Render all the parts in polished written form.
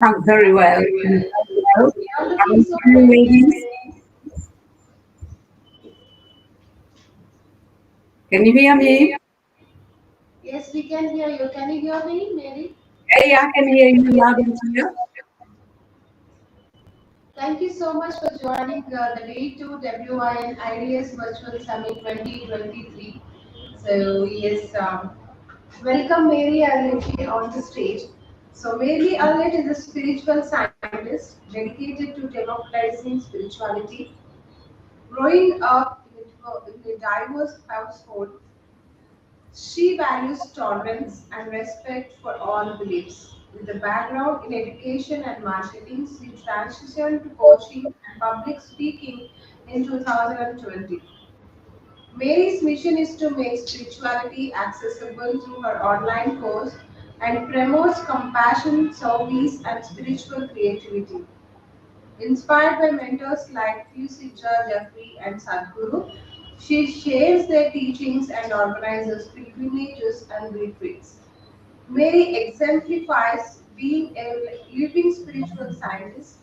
I'm very well. I'm very well. You're How are looking so you, pretty. ladies? Can you hear me? Yes, we can hear you. Can you hear me, Mary? Hey, I can hear you loud and clear. Thank you so much for joining the Day 2 WIN IDS Virtual Summit 2023. So, yes, welcome Mary Arledge on the stage. So, Mary Arledge is a spiritual scientist dedicated to democratizing spirituality. Growing up in a diverse household, she values tolerance and respect for all beliefs. With a background in education and marketing, she transitioned to coaching and public speaking in 2020. Mary's mission is to make spirituality accessible through her online course and promotes compassion, service, and spiritual creativity. Inspired by mentors like Fusija, Jeffrey, and Sadhguru, she shares their teachings and organizes pilgrimages and retreats. Mary exemplifies being a living spiritual scientist,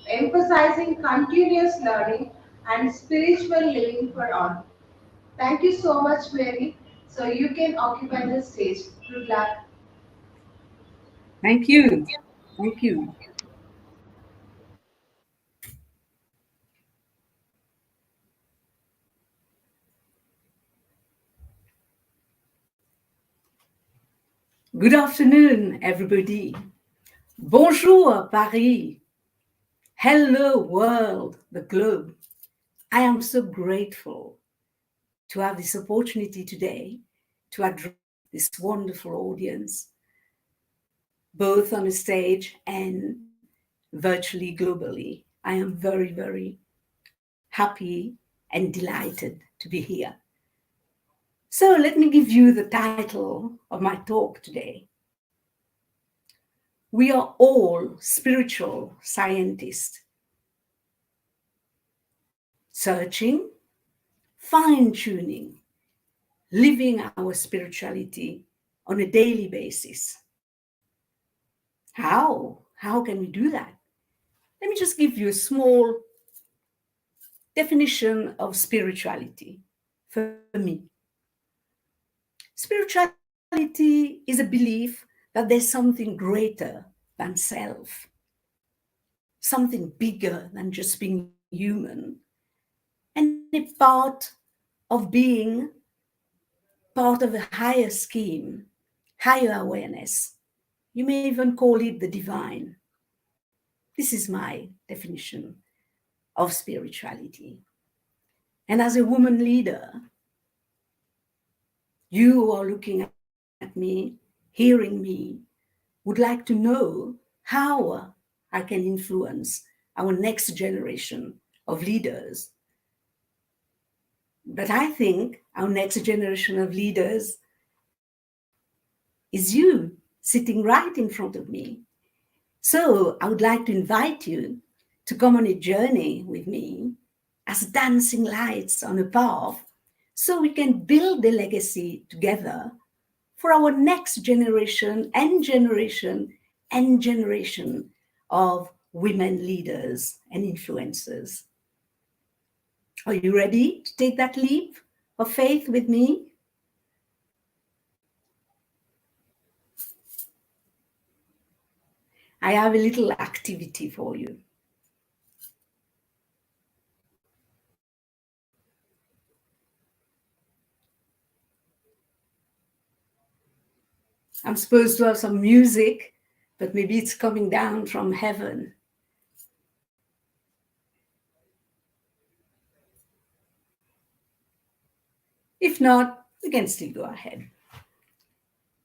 emphasizing continuous learning and spiritual living for all. Thank you so much, Mary. So you can occupy the stage. Good luck. Thank you. Thank you. Good afternoon, everybody. Bonjour, Paris. Hello, world, the globe. I am so grateful to have this opportunity today to address this wonderful audience, both on a stage and virtually globally. I am very, very happy and delighted to be here. So let me give you the title of my talk today. We are all spiritual scientists, searching, fine tuning, living our spirituality on a daily basis. How? How can we do that? Let me just give you a small definition of spirituality for me. Spirituality is a belief that there's something greater than self, something bigger than just being human, and a part of being part of a higher scheme, higher awareness. You may even call it the divine. This is my definition of spirituality. And as a woman leader, you who are looking at me, hearing me, would like to know how I can influence our next generation of leaders. But I think our next generation of leaders is you sitting right in front of me. So I would like to invite you to come on a journey with me as dancing lights on a path so we can build a legacy together for our next generation and generation and generation of women leaders and influencers. Are you ready to take that leap of faith with me? I have a little activity for you. I'm supposed to have some music, but maybe it's coming down from heaven. If not, we can still go ahead.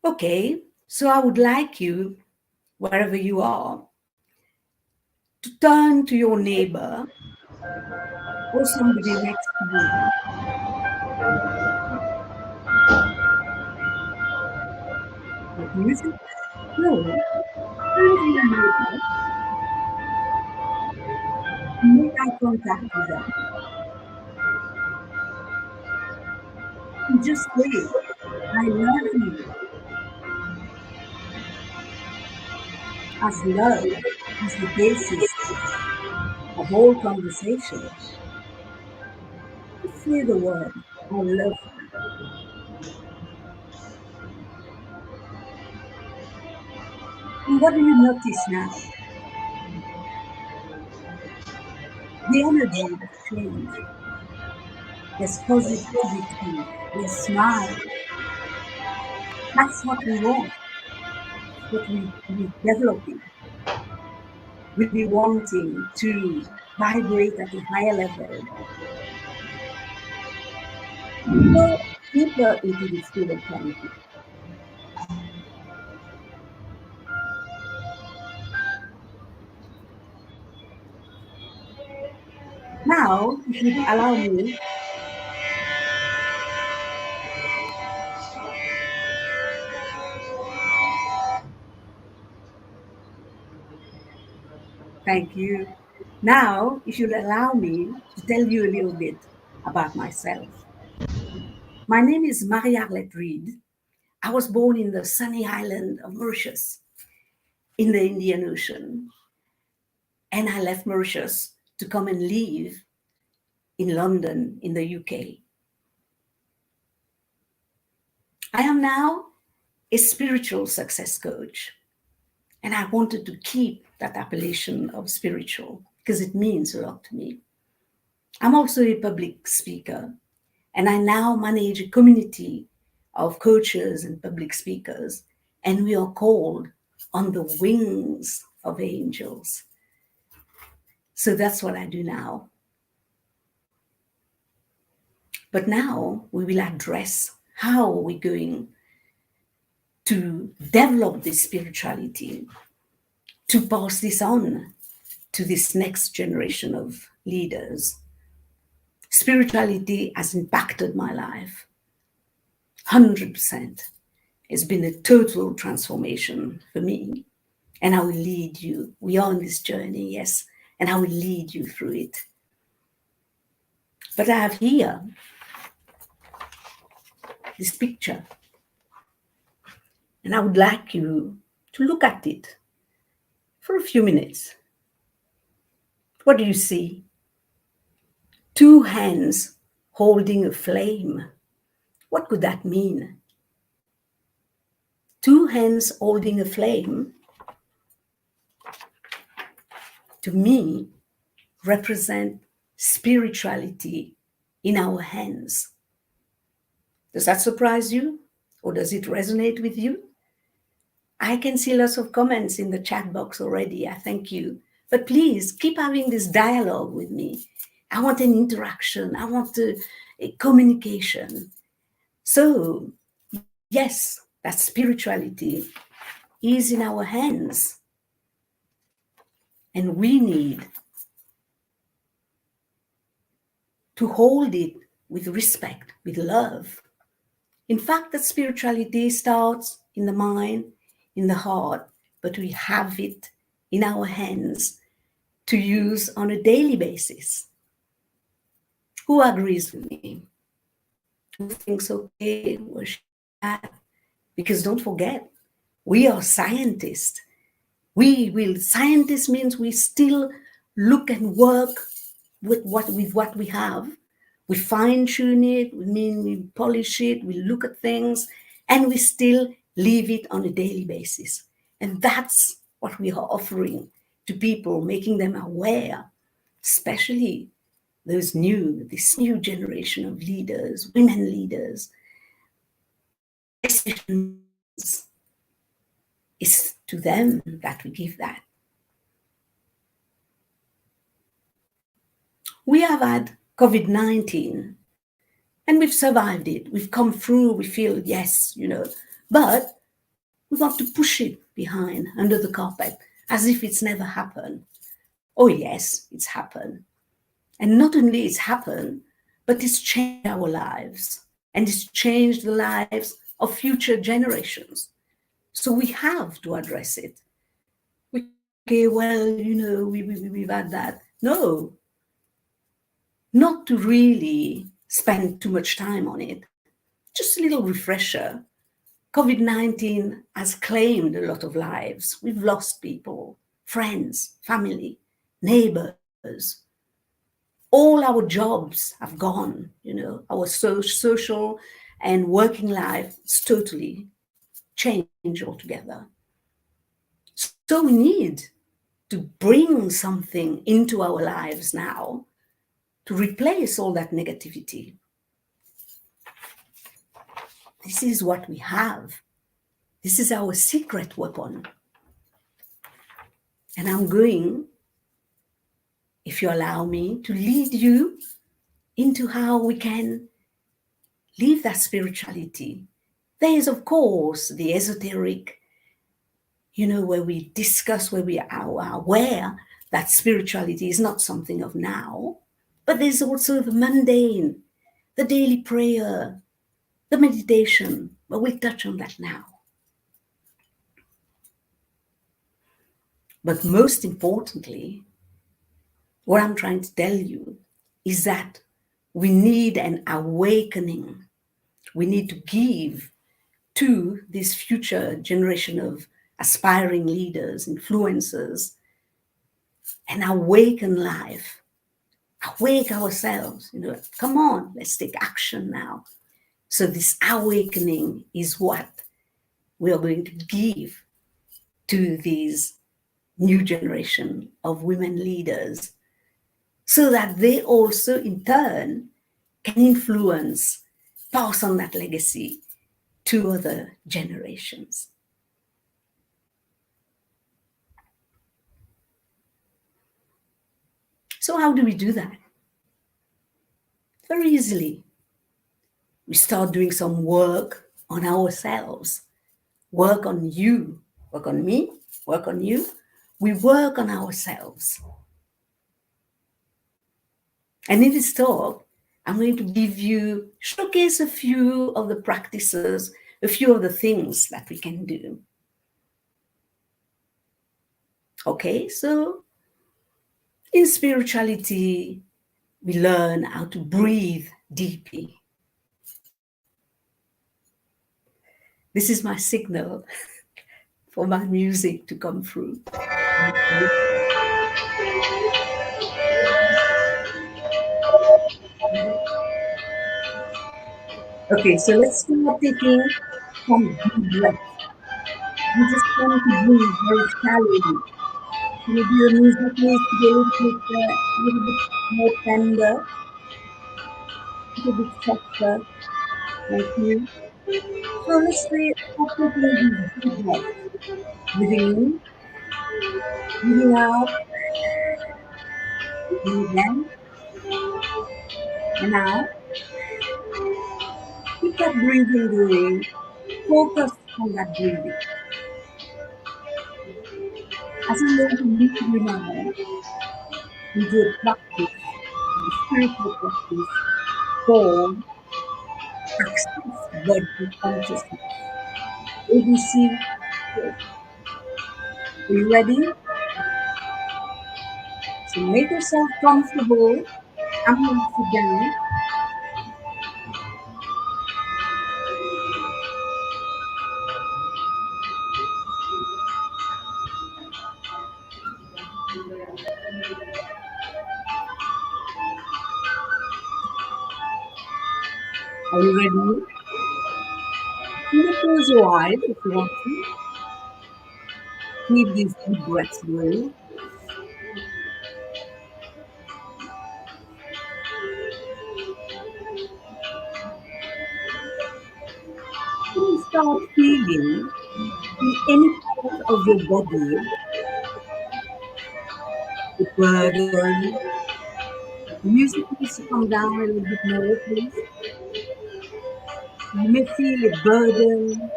Okay, so I would like you, wherever you are, to turn to your neighbor or somebody next to you with music. No, turn to your neighbor and make eye contact with them. And just say, I love you. as love is the basis of all conversation. Just say the word, I love you. And what do you notice now? The energy has changed. There's positivity, there's smile. That's what we want. That's what we're developing. We'll be wanting to vibrate at a higher level, go deeper into the spirituality. Now, if you'd allow me, thank you. Now, if you'd allow me to tell you a little bit about myself. My name is Marie-Arlette Reed. I was born in the sunny island of Mauritius in the Indian Ocean. And I left Mauritius to come and live in London, in the UK. I am now a spiritual success coach. And I wanted to keep that appellation of spiritual because it means a lot to me. I'm also a public speaker, and I now manage a community of coaches and public speakers, and we are called on the wings of angels. So that's what I do now. But now we will address how we're going to develop this spirituality, to pass this on to this next generation of leaders. Spirituality has impacted my life 100%. It's been a total transformation for me. And I will lead you. We are on this journey, yes, and I will lead you through it. But I have here this picture, and I would like you to look at it for a few minutes. What do you see? Two hands holding a flame. What could that mean? Two hands holding a flame, to me, represent spirituality in our hands. Does that surprise you? Or does it resonate with you? I can see lots of comments in the chat box already. I thank you. But please keep having this dialogue with me. I want an interaction. I want a communication. So, yes, that spirituality is in our hands. And we need to hold it with respect, with love. In fact, that spirituality starts in the mind, in the heart, but we have it in our hands to use on a daily basis. Who agrees with me? Who thinks, okay, worship that? Because don't forget, we are scientists. Scientists means we still look and work with what we have. We fine tune it, we polish it, we look at things, and we still live it on a daily basis. And that's what we are offering to people, making them aware, especially this new generation of leaders, women leaders. It's to them that we give that. We have had COVID-19 and we've survived it. We've come through, we feel, yes, but we want to push it behind, under the carpet, as if it's never happened. Oh yes, it's happened. And not only it's happened, but it's changed our lives and it's changed the lives of future generations. So we have to address it. Okay, well, we've had that. No, not to really spend too much time on it. Just a little refresher. COVID 19 has claimed a lot of lives. We've lost people, friends, family, neighbors. All our jobs have gone, our social and working life is totally changed altogether. So we need to bring something into our lives now to replace all that negativity. This is what we have. This is our secret weapon. And I'm going, if you allow me, to lead you into how we can live that spirituality. There is, of course, the esoteric, where we discuss, where we are aware that spirituality is not something of now, but there's also the mundane, the daily prayer, the meditation, but we'll touch on that now. But most importantly, what I'm trying to tell you is that we need an awakening. We need to give to this future generation of aspiring leaders, influencers, an awakened life. Awake ourselves. Come on, let's take action now. So this awakening is what we are going to give to these new generation of women leaders, so that they also in turn can influence, pass on that legacy to other generations. So how do we do that? Very easily. We start doing some work on ourselves, work on you, work on me, work on you. We work on ourselves. And in this talk, I'm going to showcase a few of the practices, a few of the things that we can do. Okay, so in spirituality, we learn how to breathe deeply. This is my signal for my music to come through. Okay, so let's start taking some deep breaths. We just want to breathe very shallowly. Maybe the music needs to be a little bit more tender, a little bit softer, like you. So let's start taking these deep breaths. Breathing in, breathing out, breathing again, and out. Keep that breathing going. Focus on that breathing. As I'm going to lead you now into a practice, a spiritual practice called Access Body Consciousness. ABC. Are you ready? So make yourself comfortable. I'm going to sit down. Are you ready? You may close your eyes if you want to. Keep these deep breaths going. When you start feeling in any part of your body the burden, the music needs to come down a little bit more, please. You may feel a burden,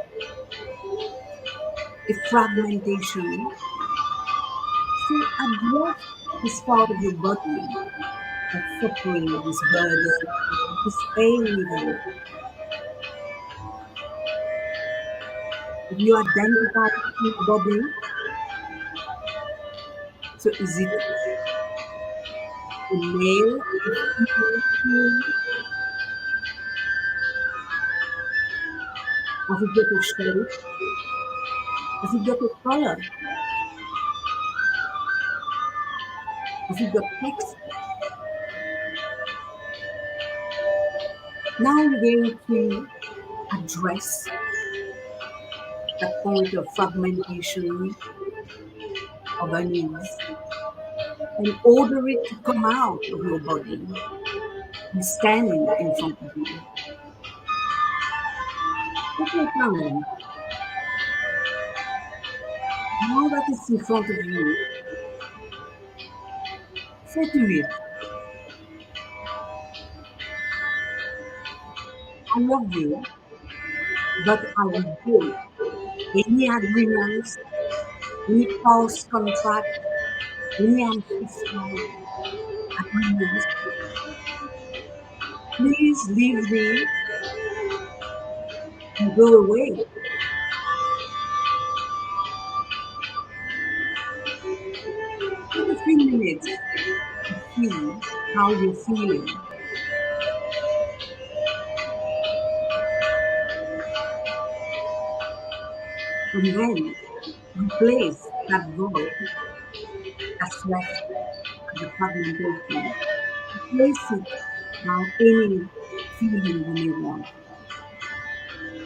a fragmentation. So address this part of your body that's suffering this burden, this pain even. If you identify it in your body, so is it a male, a female pain, Does it get a shape? Does it get a color? Does it get text? Now we're going to address that point of fragmentation of unease and order it to come out of your body and stand in front of you. Take your time. Now that it's in front of you, say to it, I love you, but I reject any agreements, any false contract, any ancestral agreements. Please leave me and go away. Take a few minutes to see how you're feeling. And then replace that void that's left at the fragmentation. Replace it by any feeling you may want.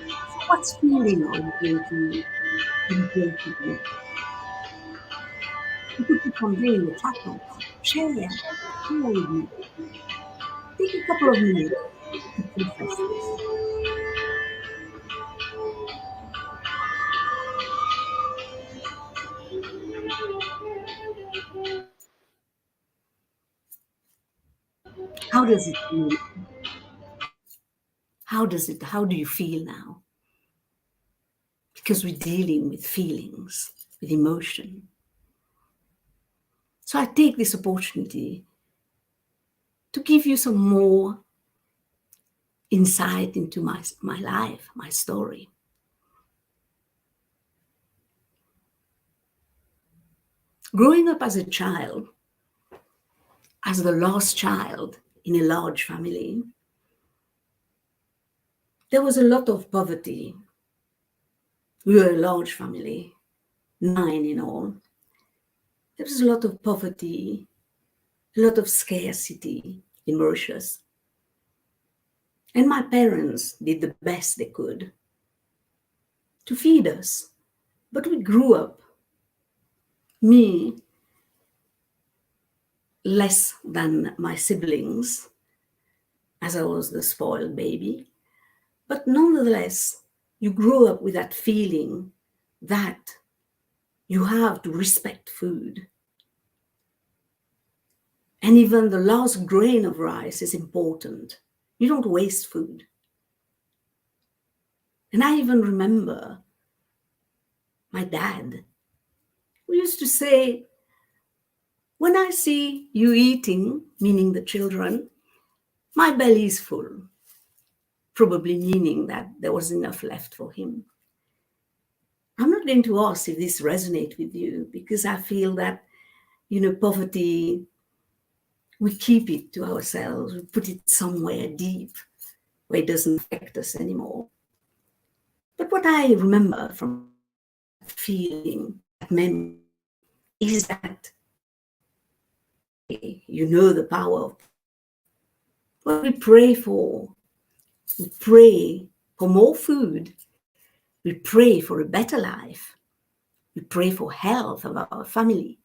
So what feeling are you going to replace it with? You could put something in the chat box. Share with me. Take a couple of minutes to process this. How does it feel? How do you feel now? Because we're dealing with feelings, with emotion. So I take this opportunity to give you some more insight into my life, my story. Growing up as a child, as the last child in a large family, there was a lot of poverty. We were a large family, 9 in all. There was a lot of poverty, a lot of scarcity in Mauritius. And my parents did the best they could to feed us. But we grew up, me, less than my siblings, as I was the spoiled baby. But nonetheless, you grew up with that feeling that you have to respect food. And even the last grain of rice is important. You don't waste food. And I even remember my dad, who used to say, when I see you eating, meaning the children, my belly is full. Probably meaning that there was enough left for him. I'm not going to ask if this resonates with you, because I feel that, poverty, we keep it to ourselves. We put it somewhere deep where it doesn't affect us anymore. But what I remember from that feeling, that memory, is that the power of what we pray for. We pray for more food. We pray for a better life. We pray for health of our family.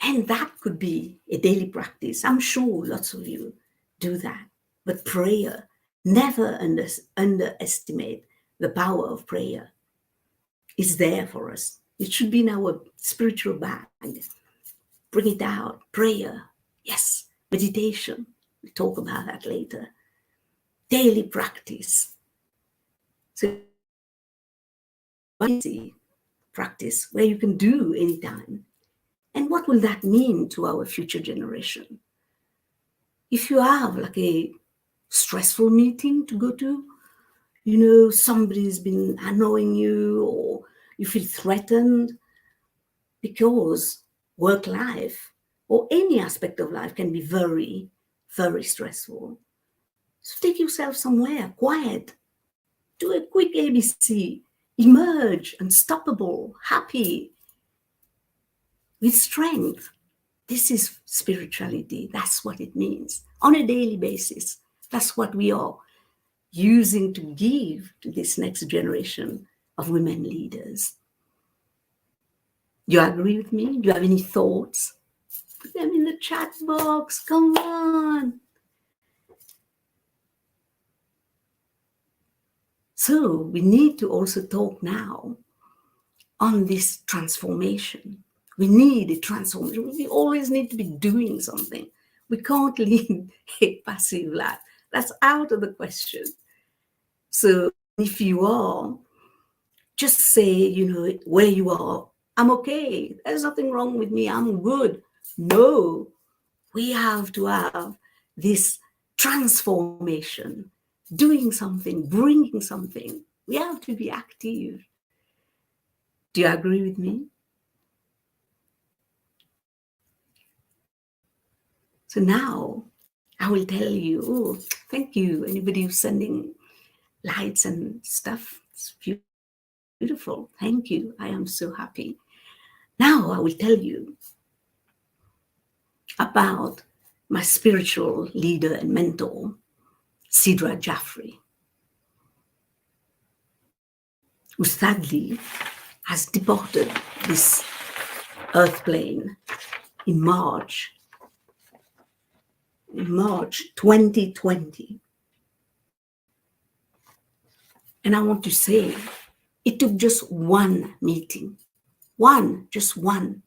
And that could be a daily practice. I'm sure lots of you do that. But prayer, never underestimate the power of prayer. It's there for us. It should be in our spiritual bag. Bring it out. Prayer. Yes. Meditation. We'll talk about that later. Daily practice. So easy practice where you can do anytime. And what will that mean to our future generation? If you have like a stressful meeting to go to, somebody's been annoying you, or you feel threatened, because work life or any aspect of life can be very, very stressful. So take yourself somewhere quiet, do a quick ABC. Emerge unstoppable, happy, with strength. This is spirituality. That's what it means on a daily basis. That's what we are using to give to this next generation of women leaders. Do you agree with me? Do you have any thoughts? Put them in the chat box. Come on. So we need to also talk now on this transformation. We need a transformation. We always need to be doing something. We can't lead a passive life. That's out of the question. So if you are, just say, where you are, I'm okay. There's nothing wrong with me. I'm good. No, we have to have this transformation, doing something, bringing something. We have to be active. Do you agree with me? So now I will tell you, thank you, anybody who's sending lights and stuff. It's beautiful. Thank you. I am so happy. Now I will tell you about my spiritual leader and mentor, Sidra Jaffrey, who sadly has departed this earth plane in March 2020. And I want to say, it took just one meeting, just one.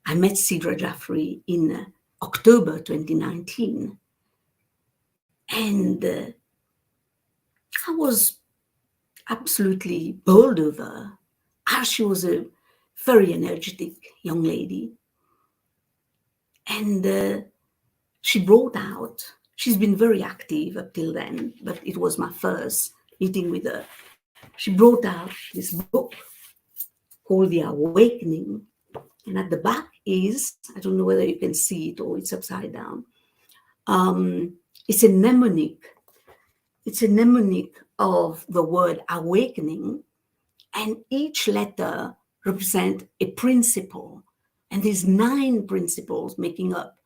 I met Sidra Jaffrey in October 2019. And I was absolutely bowled over. She was a very energetic young lady. And she brought out, she's been very active up till then, but it was my first meeting with her. She brought out this book called The Awakening. And at the back is, I don't know whether you can see it or it's upside down. It's a mnemonic. It's a mnemonic of the word awakening. And each letter represents a principle. And there's 9 principles making up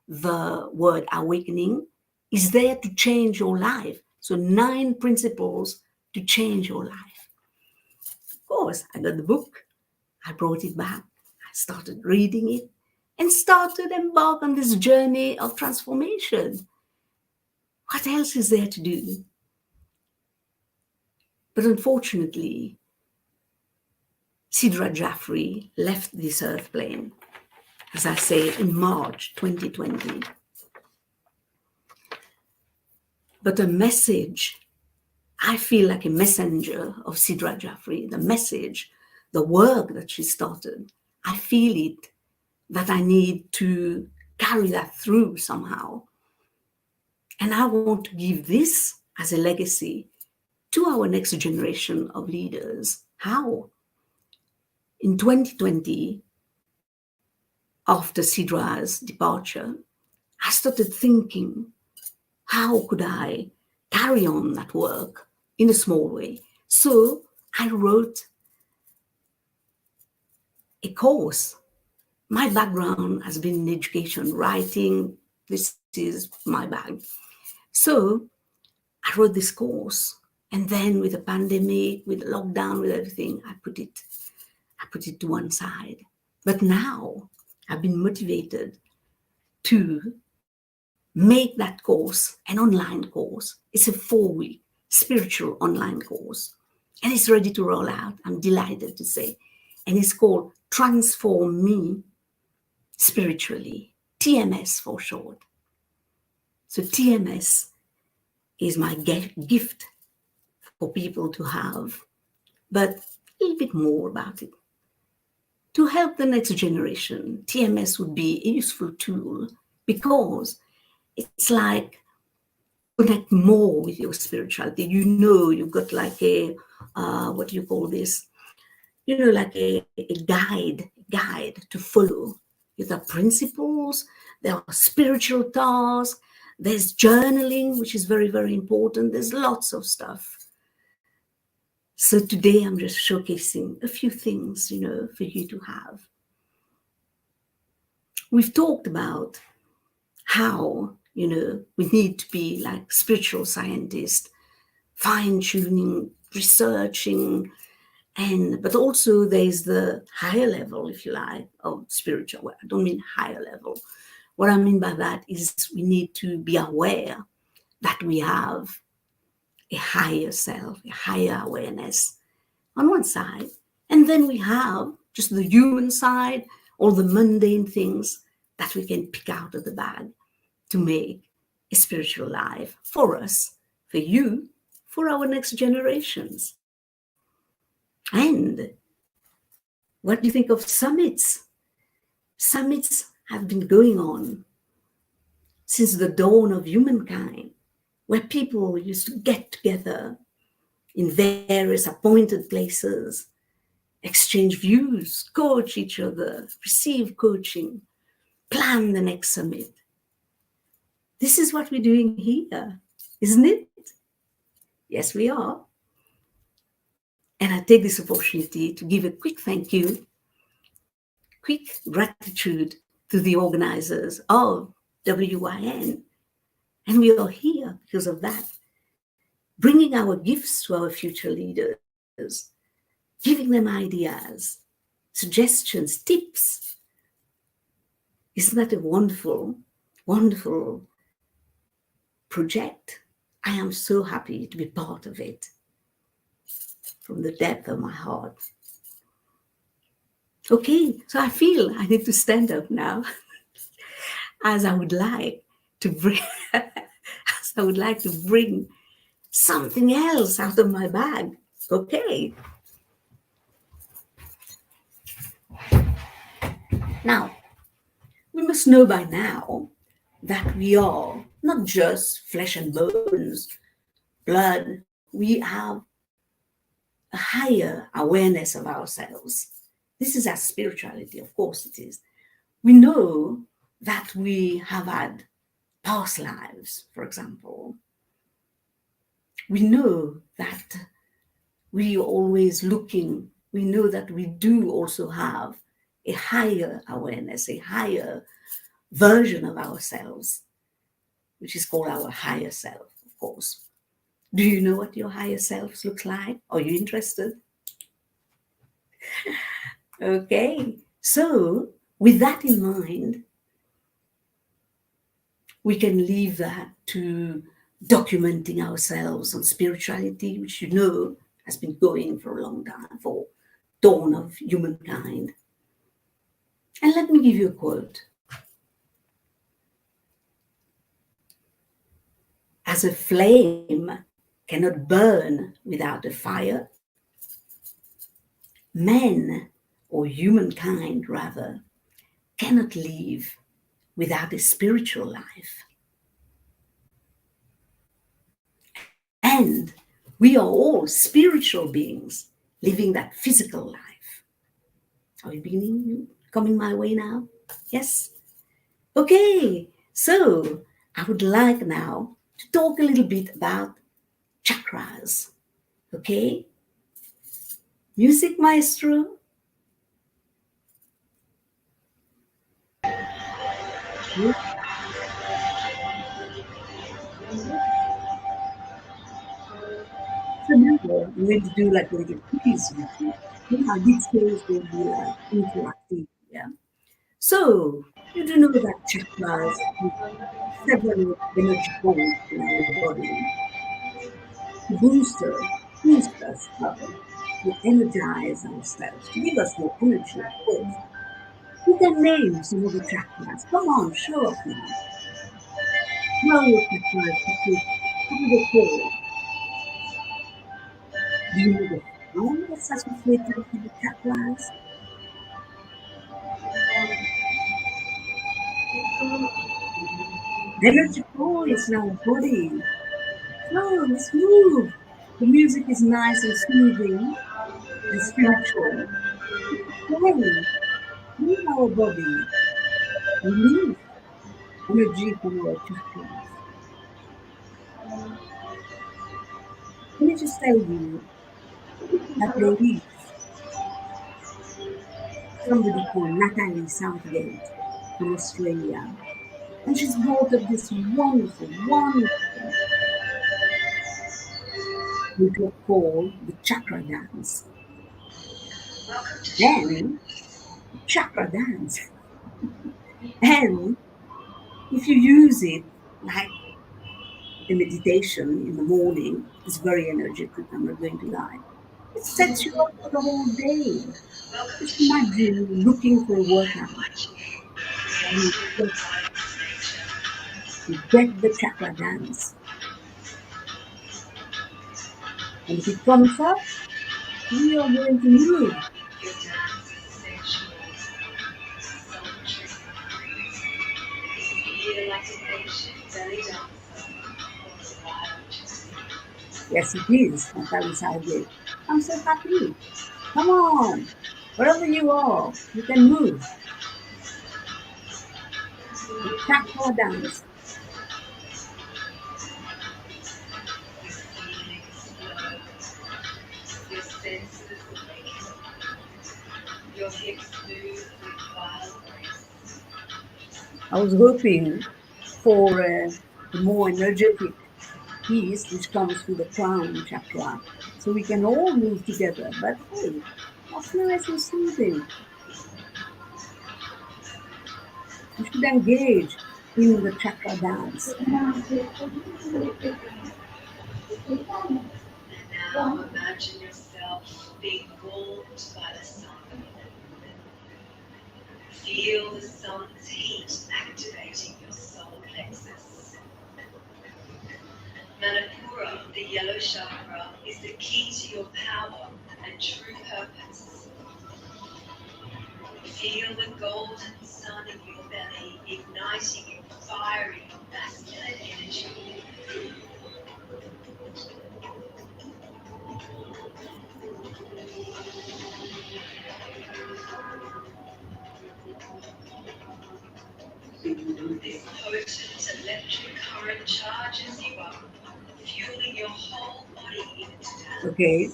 the word awakening. Is there to change your life. So 9 principles to change your life. Of course, I got the book. I brought it back. I started reading it and started embark on this journey of transformation. What else is there to do? But unfortunately, Sidra Jaffrey left this earth plane, as I say, in March 2020. But a message, I feel like a messenger of Sidra Jaffrey, the message, the work that she started, I feel it, that I need to carry that through somehow. And I want to give this as a legacy to our next generation of leaders. How? In 2020, after Sidra's departure, I started thinking, how could I carry on that work in a small way? So I wrote a course. My background has been in education, writing. This is my bag. So I wrote this course. And then with the pandemic, with the lockdown, with everything, I put it to one side. But now I've been motivated to make that course an online course. It's a 4-week spiritual online course. And it's ready to roll out, I'm delighted to say. And it's called Transform Me Spiritually, TMS for short. So TMS is my gift for people to have, but a little bit more about it. To help the next generation, TMS would be a useful tool because it's like connect more with your spirituality. You've got like a, what do you call this? Like a guide to follow. There are principles, there are spiritual tasks, there's journaling, which is very, very important. There's lots of stuff. So today I'm just showcasing a few things, for you to have. We've talked about how, we need to be like spiritual scientists, fine tuning, researching, but also there's the higher level, if you like, of spiritual. Well, I don't mean higher level. What I mean by that is we need to be aware that we have a higher self, a higher awareness on one side. And then we have just the human side, all the mundane things that we can pick out of the bag to make a spiritual life for us, for you, for our next generations. And what do you think of summits? Summits have been going on since the dawn of humankind, where people used to get together in various appointed places, exchange views, coach each other, receive coaching, plan the next summit. This is what we're doing here, isn't it? Yes, we are. And I take this opportunity to give a quick thank you, quick gratitude to the organizers of WYN. And we are here because of that, bringing our gifts to our future leaders, giving them ideas, suggestions, tips. Isn't that a wonderful, wonderful project? I am so happy to be part of it from the depth of my heart. Okay, so I feel I need to stand up now as I would like to bring something else out of my bag. Okay. Now, we must know by now that we are not just flesh and bones, blood. We have a higher awareness of ourselves. This is our spirituality, of course it is. We know that we have had past lives, for example. We know that we are always looking. We know that we do also have a higher awareness, a higher version of ourselves, which is called our higher self, of course. Do you know what your higher self looks like? Are you interested? Okay, so with that in mind, we can leave that to documenting ourselves on spirituality, which has been going for a long time, for dawn of humankind. And let me give you a quote. As a flame cannot burn without a fire, men, or humankind rather, cannot live without a spiritual life. And we are all spiritual beings living that physical life. Are you coming my way now? Yes? Okay, so I would like now to talk a little bit about chakras. Okay? Music maestro. So now I'm going to do like a little quiz with you. These days will be like interactive. Yeah. So you do know that chakras have several energy points in our body to boost us rather, to energize ourselves, to give us more energy, of course. You can name some of the chakras. Come on, show up now. What are your chakras? What are they called? Do you know the sound that's associated with the chakras? The energy points in our body. So let's move. The music is nice and soothing and spiritual. Play, move our body, release energy from our chakras. Let me just tell you, But there is somebody called Natalie Southgate from Australia, and she's brought up this wonderful, wonderful ritual called the chakra dance. And chakra dance, and if you use it like a meditation in the morning, it's very energetic, I'm not going to lie. It sets you up for the whole day. Just imagine looking for a workout and you get the chakra dance. And if it comes up, we are going to move. Yes, it is, Natalie Southgate. I'm so happy. Come on, wherever you are, you can move. The chakra dance. I was hoping for the more energetic piece which comes through the crown chakra so we can all move together. But hey, that's nice and soothing. You should engage in the chakra dance. Now imagine yourself being warmed by the sun. Feel the sun's heat activating your solar plexus. Manipura, the yellow chakra, is the key to your power and true purpose. Feel the golden sun in your belly, igniting your fiery masculine energy. This potent electric current charges you up, fueling your whole body into dance. Okay,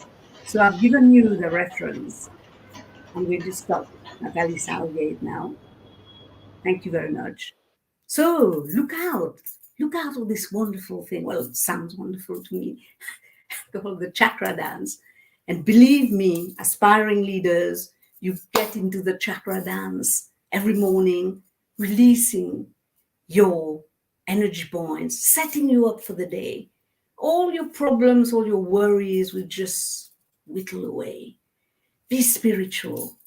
so I've given you the reference. I'm going to stop Natalie Southgate now. Thank you very much. So look out of this wonderful thing. Well, it sounds wonderful to me, called the chakra dance. And believe me, aspiring leaders, you get into the chakra dance every morning, releasing your energy points, setting you up for the day. All your problems, all your worries will just whittle away. Be spiritual.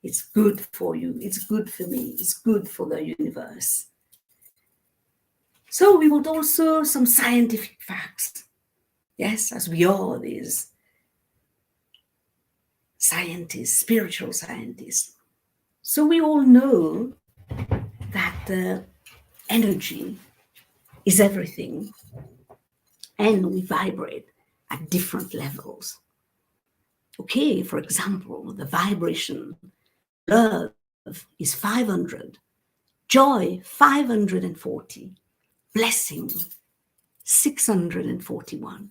It's good for you. It's good for me. It's good for the universe. So we want also some scientific facts. Yes, as we are these scientists, spiritual scientists. So we all know that energy is everything, and we vibrate at different levels. Okay, for example, the vibration love is 500, joy 540, blessing 641,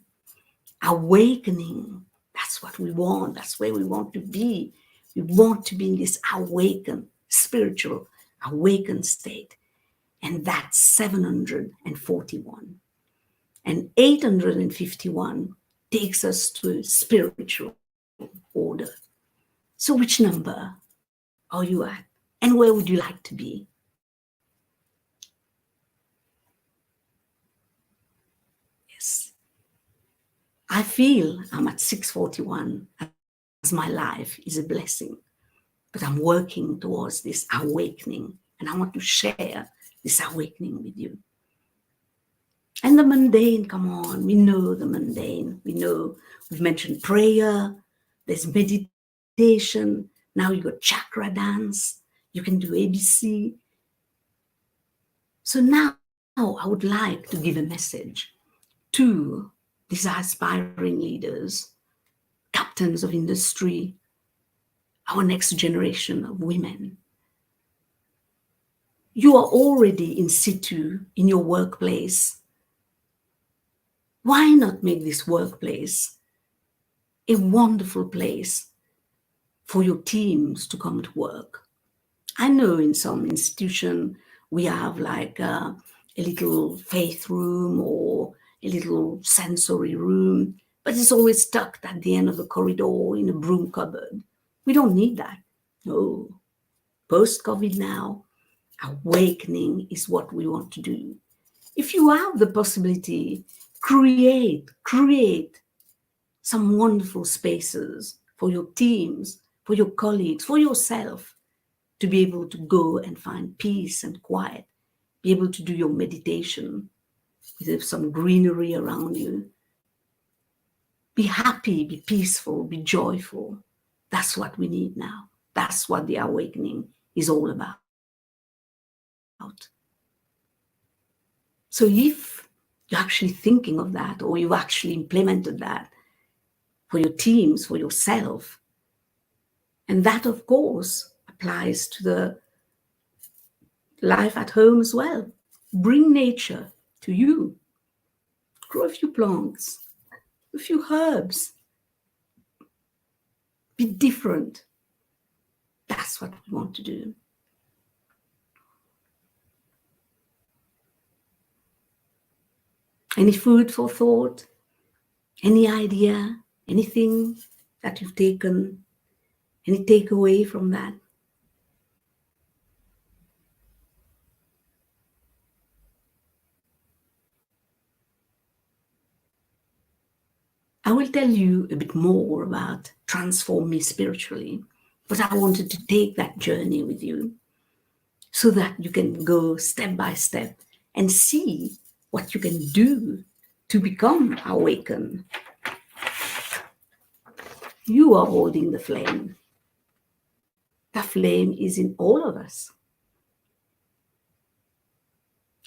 awakening, that's what we want, that's where we want to be. We want to be in this awakened, spiritual, awakened state. And that's 741. And 851 takes us to spiritual order. So which number are you at? And where would you like to be? Yes. I feel I'm at 641 as my life is a blessing. But I'm working towards this awakening, and I want to share this awakening with you. And the mundane, come on, we know the mundane. We know we've mentioned prayer, there's meditation, now you got chakra dance, you can do ABC. So now I would like to give a message to these aspiring leaders, captains of industry, our next generation of women. You are already in situ in your workplace. Why not make this workplace a wonderful place for your teams to come to work. I know in some institution we have like a little faith room or a little sensory room, but it's always tucked at the end of the corridor in a broom cupboard. We don't need that. No. Post-COVID now, awakening is what we want to do. If you have the possibility, create some wonderful spaces for your teams, for your colleagues, for yourself, to be able to go and find peace and quiet, be able to do your meditation with some greenery around you. Be happy, be peaceful, be joyful. That's what we need now. That's what the awakening is all about. So if you're actually thinking of that, or you've actually implemented that for your teams, for yourself, and that, of course, applies to the life at home as well. Bring nature to you. Grow a few plants, a few herbs. Be different. That's what we want to do. Any food for thought? Any idea? Anything that you've taken? Any takeaway from that? I will tell you a bit more about Transform Me Spiritually, but I wanted to take that journey with you so that you can go step by step and see what you can do to become awakened. You are holding the flame. The flame is in all of us.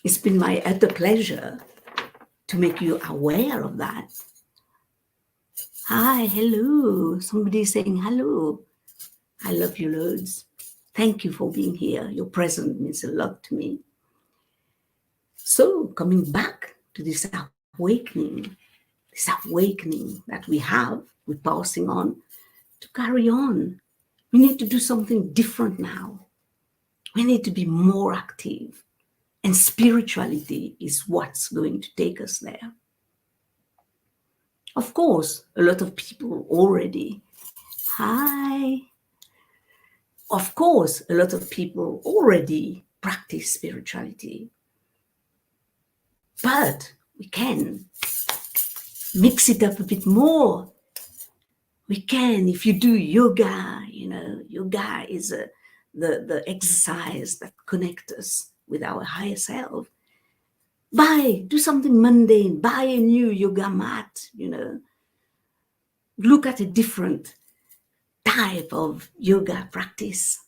It's been my utter pleasure to make you aware of that. Hi, hello. Somebody saying hello. I love you loads. Thank you for being here. Your presence means a lot to me. So coming back to this awakening that we have, we're passing on to carry on. We need to do something different now. We need to be more active. And spirituality is what's going to take us there. Of course, a lot of people already, of course, a lot of people already practice spirituality. But we can mix it up a bit more. We can, if you do yoga, yoga is the exercise that connects us with our higher self. Do something mundane, buy a new yoga mat, look at a different type of yoga practice.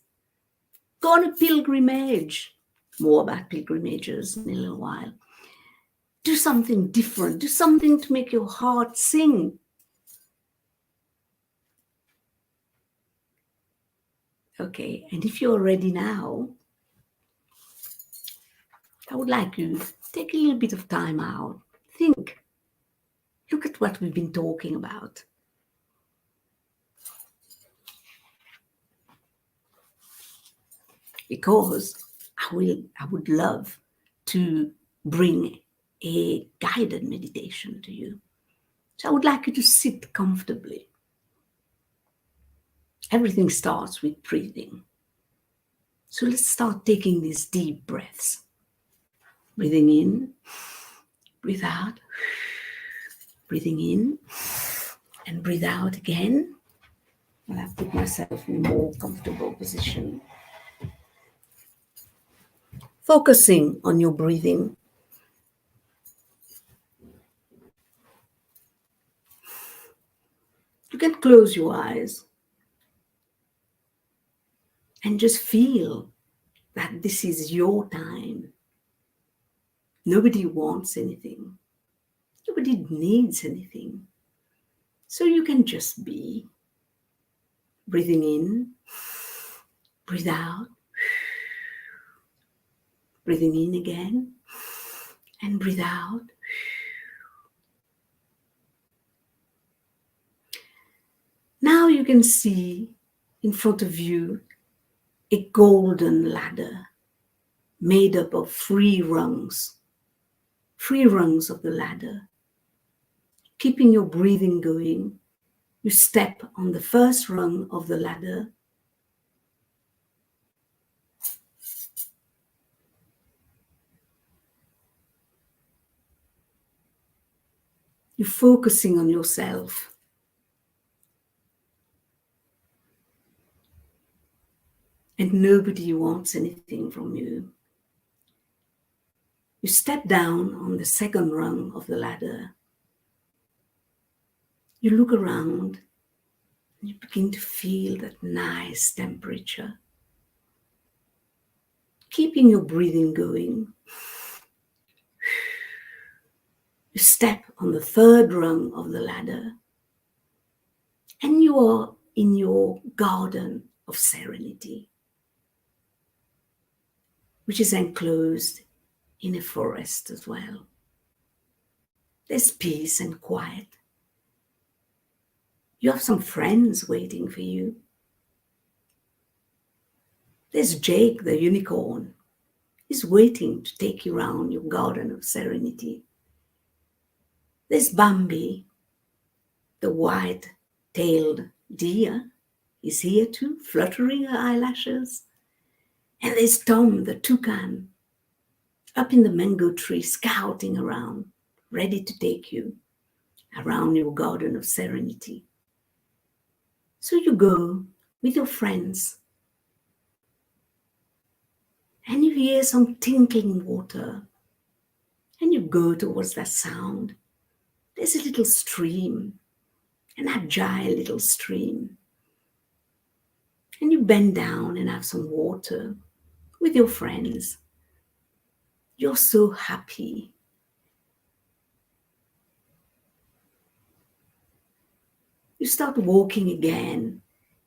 Go on a pilgrimage. More about pilgrimages in a little while. Do something different. Do something to make your heart sing. Okay, and if you're ready now, I would like you to take a little bit of time out. Think. Look at what we've been talking about. Because I would love to bring a guided meditation to you. So I would like you to sit comfortably. Everything starts with breathing. So let's start taking these deep breaths. Breathing in, breathe out, breathing in, and breathe out again. And I'll put myself in a more comfortable position. Focusing on your breathing. You can close your eyes and just feel that this is your time. Nobody wants anything. Nobody needs anything. So you can just be breathing in, breathe out, breathing in again, and breathe out. Now you can see in front of you a golden ladder made up of 3 rungs of the ladder. Keeping your breathing going, you step on the first rung of the ladder. You're focusing on yourself. And nobody wants anything from you. You step down on the second rung of the ladder. You look around and you begin to feel that nice temperature. Keeping your breathing going, you step on the third rung of the ladder and you are in your garden of serenity, which is enclosed in a forest as well. There's peace and quiet. You have some friends waiting for you. There's Jake the unicorn. He's waiting to take you around your garden of serenity. There's Bambi, the white-tailed deer. He's here too, fluttering her eyelashes. And there's Tom the toucan, up in the mango tree, scouting around, ready to take you around your garden of serenity. So you go with your friends and you hear some tinkling water and you go towards that sound. There's a little stream, an agile little stream. And you bend down and have some water with your friends. You're so happy. You start walking again,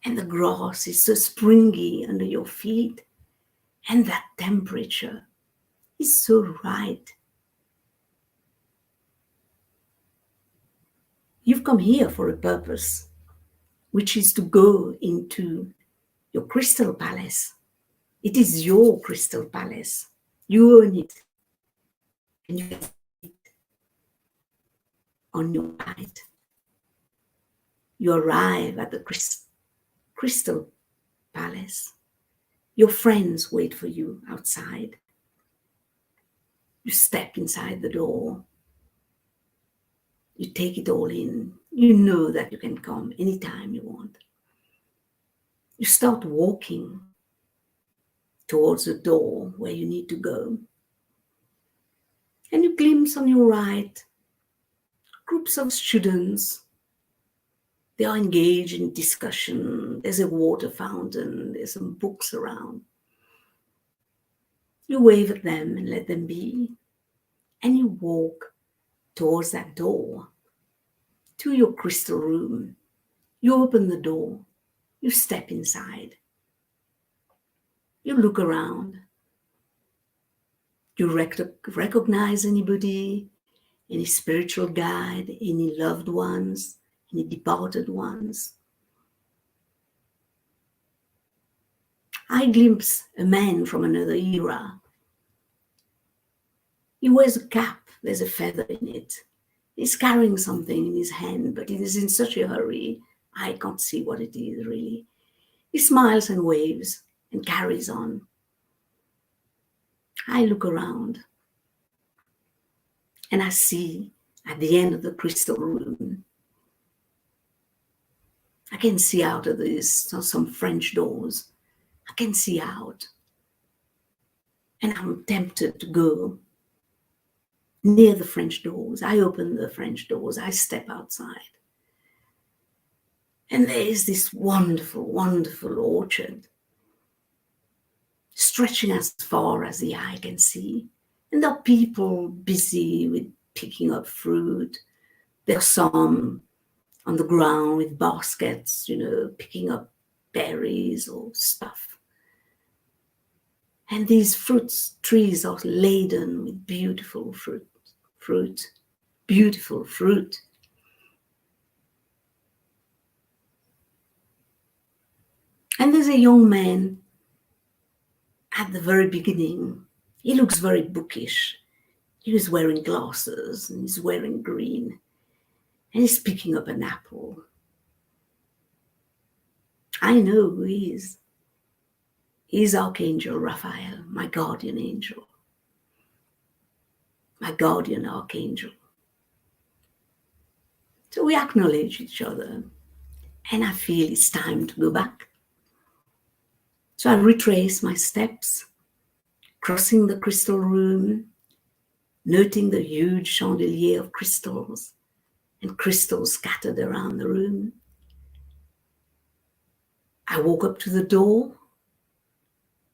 and the grass is so springy under your feet, and that temperature is so right. You've come here for a purpose, which is to go into your crystal palace. It is your crystal palace. You own it, and you can see it on your right. You arrive at the crystal palace. Your friends wait for you outside. You step inside the door. You take it all in. You know that you can come anytime you want. You start walking towards the door where you need to go. And you glimpse on your right groups of students. They are engaged in discussion. There's a water fountain. There's some books around. You wave at them and let them be. And you walk towards that door to your crystal room. You open the door. You step inside. You look around. You recognize anybody, any spiritual guide, any loved ones, any departed ones. I glimpse a man from another era. He wears a cap, there's a feather in it. He's carrying something in his hand, but he is in such a hurry, I can't see what it is really. He smiles and waves and carries on. I look around and I see at the end of the crystal room, I can see out of these some French doors. I can see out. And I'm tempted to go near the French doors. I open the French doors. I step outside. And there is this wonderful, wonderful orchard stretching as far as the eye can see. And there are people busy with picking up fruit. There are some on the ground with baskets, picking up berries or stuff. And these trees are laden with beautiful fruit, beautiful fruit. And there's a young man at the very beginning. He looks very bookish. He was wearing glasses and he's wearing green. And he's picking up an apple. I know who he is. He's Archangel Raphael, my guardian angel. My guardian archangel. So we acknowledge each other. And I feel it's time to go back. So I retrace my steps, crossing the crystal room, noting the huge chandelier of crystals and crystals scattered around the room. I walk up to the door,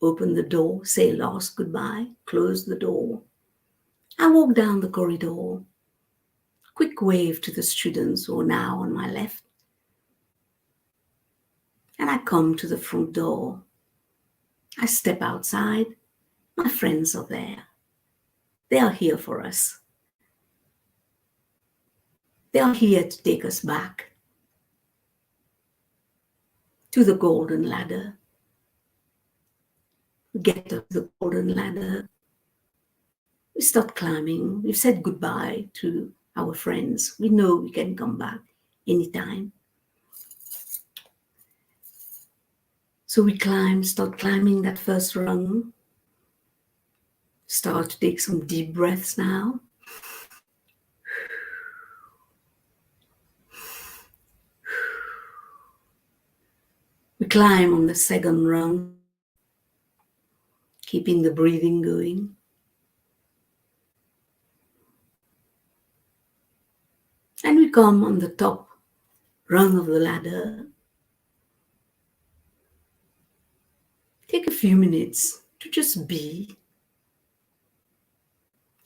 open the door, say last goodbye, close the door. I walk down the corridor, quick wave to the students who are now on my left. And I come to the front door. I step outside. My friends are there. They are here for us. They are here to take us back to the golden ladder. We get up the golden ladder. We start climbing. We've said goodbye to our friends. We know we can come back anytime. So we start climbing that first rung. Start to take some deep breaths now. We climb on the second rung, keeping the breathing going. And we come on the top rung of the ladder. Take a few minutes to just be.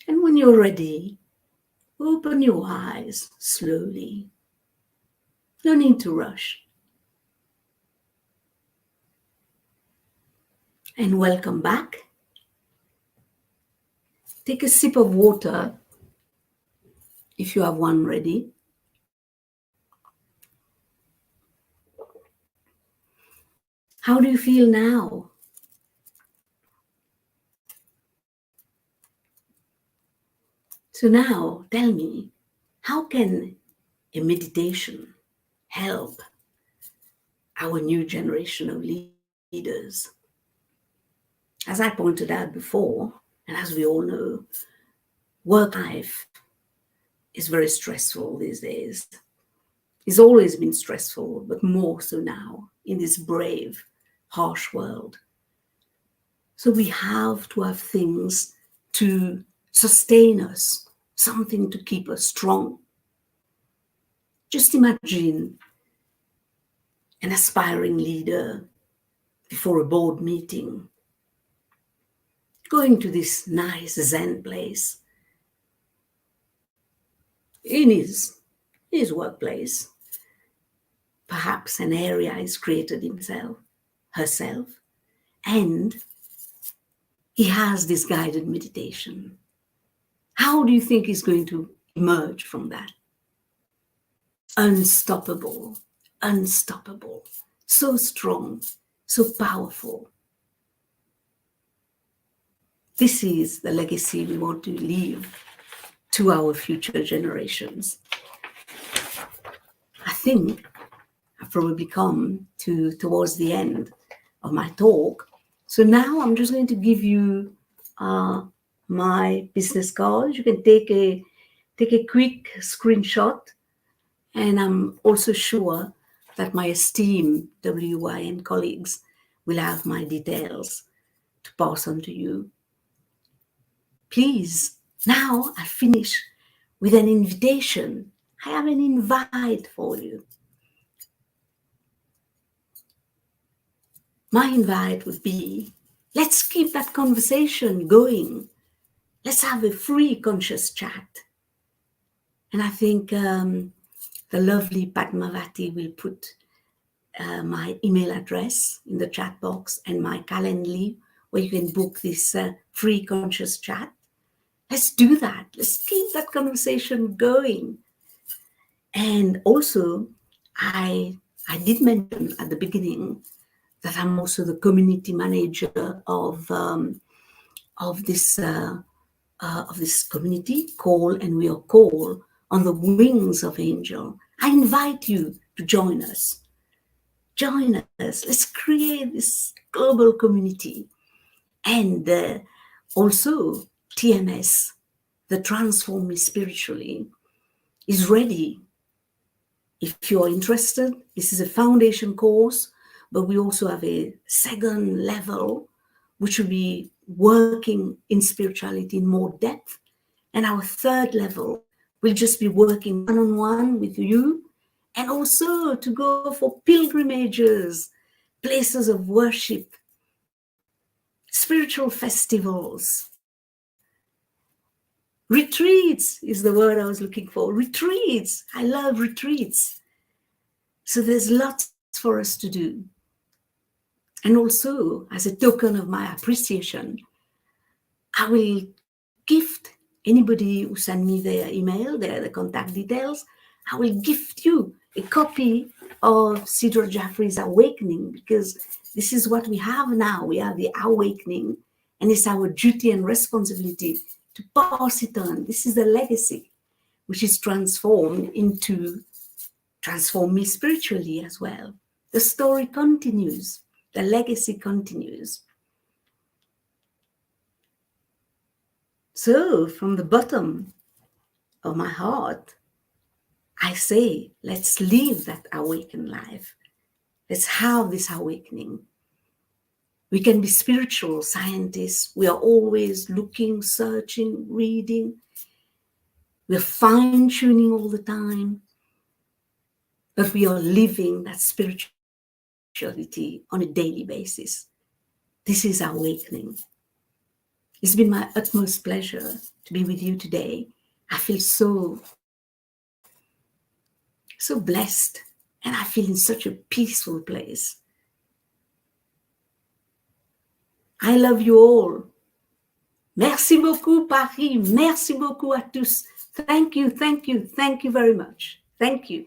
And when you're ready, open your eyes slowly. No need to rush. And welcome back. Take a sip of water if you have one ready. How do you feel now? So now tell me, how can a meditation help our new generation of leaders? As I pointed out before, and as we all know, work life is very stressful these days. It's always been stressful, but more so now in this brave, harsh world. So we have to have things to sustain us, something to keep us strong. Just imagine an aspiring leader before a board meeting, going to this nice Zen place in his workplace. Perhaps an area he's created himself, herself, and he has this guided meditation. How do you think he's going to emerge from that? Unstoppable, unstoppable, so strong, so powerful. This is the legacy we want to leave to our future generations. I think I've probably come towards the end of my talk. So now I'm just going to give you my business card. You can take a quick screenshot, and I'm also sure that my esteemed WYN colleagues will have my details to pass on to you. Please, now I finish with an invitation. I have an invite for you. My invite would be, let's keep that conversation going. Let's have a free conscious chat. And I think the lovely Padmavati will put my email address in the chat box and my Calendly, where you can book this free conscious chat. Let's do that. Let's keep that conversation going. And also, I did mention at the beginning that I'm also the community manager of this community, Call and We Are Call, on the Wings of Angel. I invite you to join us. Join us. Let's create this global community. And also, TMS, the Transform Me Spiritually, is ready. If you're interested, this is a foundation course, but we also have a second level, which will be working in spirituality in more depth. And our third level will just be working one-on-one with you, and also to go for pilgrimages, places of worship, spiritual festivals. Retreats is the word I was looking for. Retreats. I love retreats. So there's lots for us to do. And also, as a token of my appreciation, I will gift anybody who send me their email, their contact details. I will gift you a copy of Cedar Jaffrey's Awakening, because this is what we have now. We have the awakening, and it's our duty and responsibility to pass it on. This is the legacy, which is transformed into Transform Me Spiritually as well. The story continues. The legacy continues. So, from the bottom of my heart, I say, let's live that awakened life. Let's have this awakening. We can be spiritual scientists. We are always looking, searching, reading. We're fine-tuning all the time. But we are living that spirituality on a daily basis. This is awakening. It's been my utmost pleasure to be with you today. I feel so blessed, and I feel in such a peaceful place. I love you all. Merci beaucoup, Paris. Merci beaucoup à tous. Thank you, thank you, thank you very much. Thank you.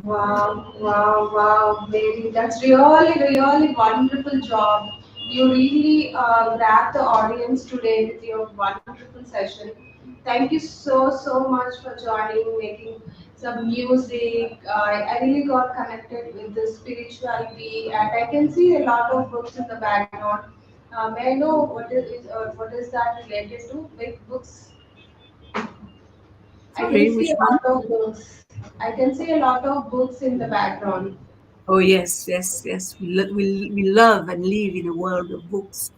Wow, wow, wow, Mary, that's really, really wonderful job. You really grabbed the audience today with your wonderful session. Thank you so, so much for joining, making some music. I really got connected with the spirituality, and I can see a lot of books in the background. May I know what is that related to? Big books. I can Sorry, see which a one? lot of books. I can see a lot of books in the background. Oh, yes, yes, yes. We love and live in a world of books.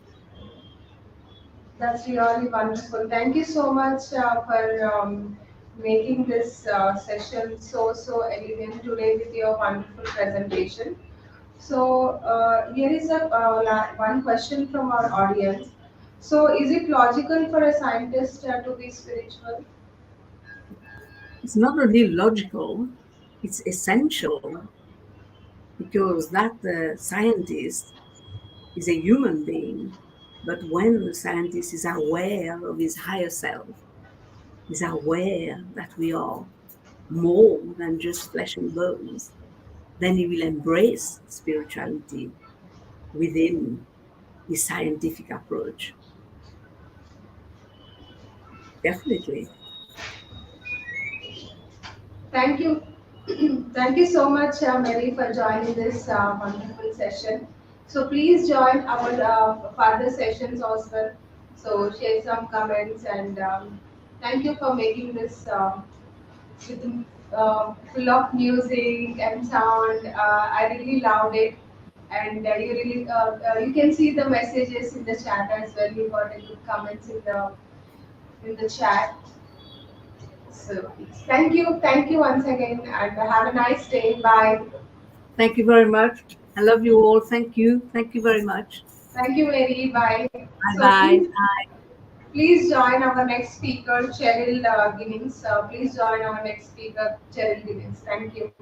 That's really wonderful. Thank you so much for making this session so elegant today with your wonderful presentation. So here is one question from our audience. So, is it logical for a scientist to be spiritual? It's not only logical, it's essential, because that scientist is a human being. But when the scientist is aware of his higher self, is aware that we are more than just flesh and bones, then he will embrace spirituality within his scientific approach. Definitely. Thank you. Thank you so much, Mary, for joining this wonderful session. So please join our further sessions as well. So share some comments, and thank you for making this with full of music and sound. I really loved it, and you can see the messages in the chat as well. You got a good comments in the chat. So thank you once again, and have a nice day. Bye. Thank you very much. I love you all. Thank you. Thank you very much. Thank you, Mary. Bye. Bye So bye. please join our next speaker, Cheryl Ginnings. Please join our next speaker, Cheryl Ginnings. Thank you.